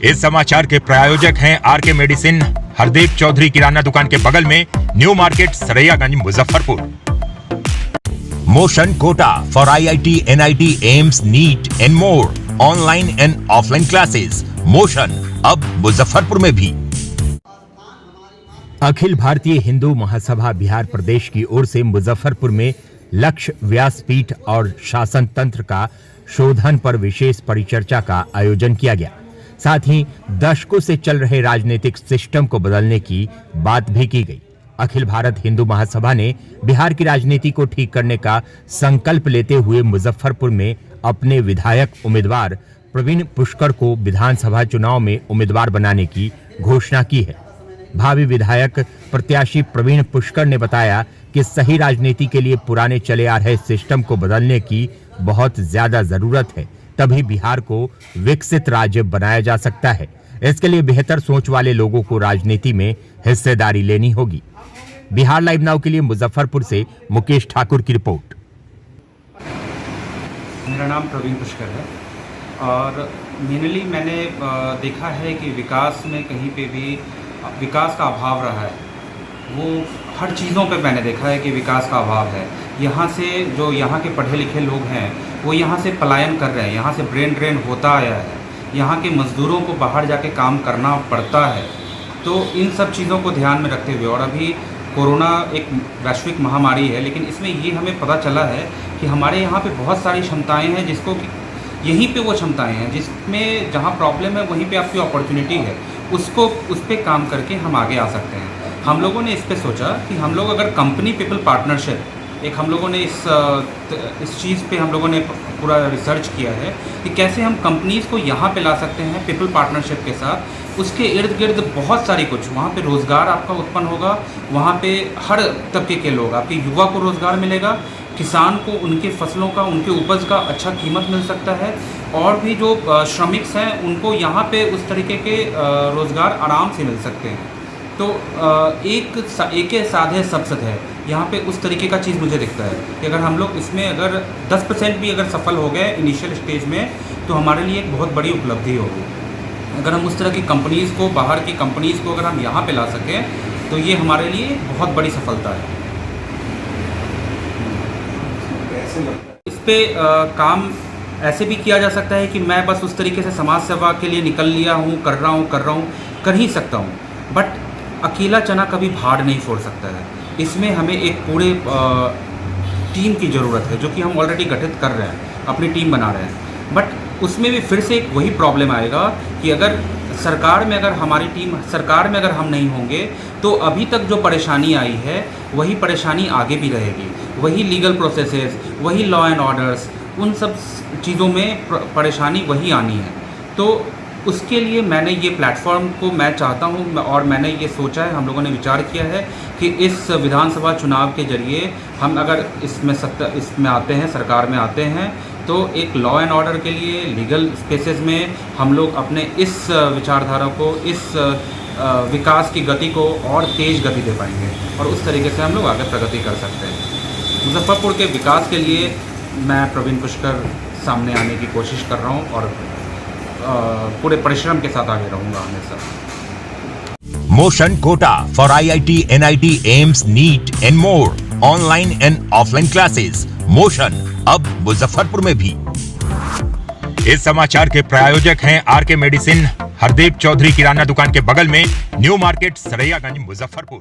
इस समाचार के प्रायोजक हैं आरके मेडिसिन, हरदीप चौधरी किराना दुकान के बगल में, new market, Saraiyaganj, Muzaffarpur. Motion Kota for IIT, NIT, AIIMS, NEET and more, online and offline classes. Motion अब मुजफ्फरपुर में भी। अखिल भारतीय हिंदू महासभा बिहार प्रदेश की ओर से मुजफ्फरपुर में लक्ष्य व्यासपीठ और शासन तंत्र का शोधन पर विशेष परिचर्चा का आयोजन किया गया। साथ ही दशकों से चल रहे राजनीतिक सिस्टम को बदलने की बात भी की गई। अखिल भारत हिंदू महासभा ने बिहार की राजनीति को ठीक करने का संकल्प लेते हुए मुजफ्फरपुर में अपने विधायक उम्मीदवार प्रवीण पुष्कर को विधानसभा चुनाव में उम्मीदवार बनाने की घोषणा की है। भावी विधायक प्रत्याशी प्रवीण पुष्कर ने बताया कि सही राजनीति के लिए पुराने चले आ रहे सिस्टम को बदलने की बहुत ज्यादा जरूरत है, तभी बिहार को विकसित राज्य बनाया जा सकता है। इसके लिए बेहतर सोच वाले लोगों को राजनीति में हिस्सेदारी लेनी होगी। बिहार लाइव नाउ के लिए मुजफ्फरपुर से मुकेश ठाकुर की रिपोर्ट। मेरा नाम प्रवीण पुष्कर है और मेनली मैंने देखा है कि विकास में कहीं पे भी विकास का अभाव रहा है। वो हर चीज़ों पे मैंने देखा है कि विकास का अभाव है। यहाँ से जो यहाँ के पढ़े लिखे लोग हैं वो यहाँ से पलायन कर रहे हैं, यहाँ से ब्रेन ड्रेन होता आया है। यहाँ के मज़दूरों को बाहर जाके काम करना पड़ता है। तो इन सब चीज़ों को ध्यान में रखते हुए, और अभी कोरोना एक वैश्विक महामारी है, लेकिन इसमें ये हमें पता चला है कि हमारे यहाँ पे बहुत सारी क्षमताएँ हैं, जिसको यहीं पे वो क्षमताएँ हैं जिसमें जहाँ प्रॉब्लम है वहीं पे आपकी अपॉर्चुनिटी है, उसको उस पर काम करके हम आगे आ सकते हैं। हम लोगों ने इस पे सोचा कि हम लोग अगर कंपनी पीपल पार्टनरशिप, एक हम लोगों ने इस चीज़ पे हम लोगों ने पूरा रिसर्च किया है कि कैसे हम कंपनीज़ को यहाँ पे ला सकते हैं पीपल पार्टनरशिप के साथ। उसके इर्द गिर्द बहुत सारी कुछ वहाँ पे रोज़गार आपका उत्पन्न होगा। वहाँ पे हर तबके के लोग, आपके युवा को रोज़गार मिलेगा, किसान को उनके फसलों का, उनके उपज का अच्छा कीमत मिल सकता है, और भी जो श्रमिक्स हैं उनको यहाँ पे उस तरीके के रोज़गार आराम से मिल सकते हैं। तो एक साधे सबसद है यहाँ पे, उस तरीके का चीज़ मुझे दिखता है कि अगर हम लोग इसमें अगर 10% भी अगर सफल हो गए इनिशियल स्टेज में, तो हमारे लिए एक बहुत बड़ी उपलब्धि होगी। अगर हम उस तरह की कंपनीज़ को, बाहर की कंपनीज़ को अगर हम यहाँ पे ला सकें तो ये हमारे लिए बहुत बड़ी सफलता है। इस पे काम ऐसे भी किया जा सकता है कि मैं बस उस तरीके से समाज सेवा के लिए निकल लिया हूँ, कर रहा हूँ, कर ही सकता हूँ, बट अकेला चना कभी भाड़ नहीं फोड़ सकता है। इसमें हमें एक पूरे टीम की ज़रूरत है, जो कि हम ऑलरेडी गठित कर रहे हैं, अपनी टीम बना रहे हैं। बट उसमें भी फिर से एक वही प्रॉब्लम आएगा कि अगर सरकार में अगर हम नहीं होंगे तो अभी तक जो परेशानी आई है वही परेशानी आगे भी रहेगी। वही लीगल प्रोसेसेस, वही लॉ एंड ऑर्डर्स, उन सब चीज़ों में परेशानी वही आनी है। तो उसके लिए मैंने ये प्लेटफॉर्म को मैं चाहता हूँ, और मैंने ये सोचा है, हम लोगों ने विचार किया है कि इस विधानसभा चुनाव के जरिए हम अगर इसमें आते हैं, सरकार में आते हैं, तो एक लॉ एंड ऑर्डर के लिए लीगल स्पेसेस में हम लोग अपने इस विचारधारा को, इस विकास की गति को और तेज़ गति दे पाएंगे, और उस तरीके से हम लोग आगे प्रगति कर सकते हैं। मुजफ्फरपुर के विकास के लिए मैं प्रवीण पुष्कर सामने आने की कोशिश कर रहा हूँ, और पूरे परिश्रम के साथ आगे रहूँगा हमेशा। Motion Kota for IIT, NIT, AIIMS, NEET and more, online and offline classes. Motion अब मुजफ्फरपुर में भी। इस समाचार के प्रायोजक हैं आरके मेडिसिन, हरदीप चौधरी किराना दुकान के बगल में, न्यू मार्केट, सरैयागंज, मुजफ्फरपुर।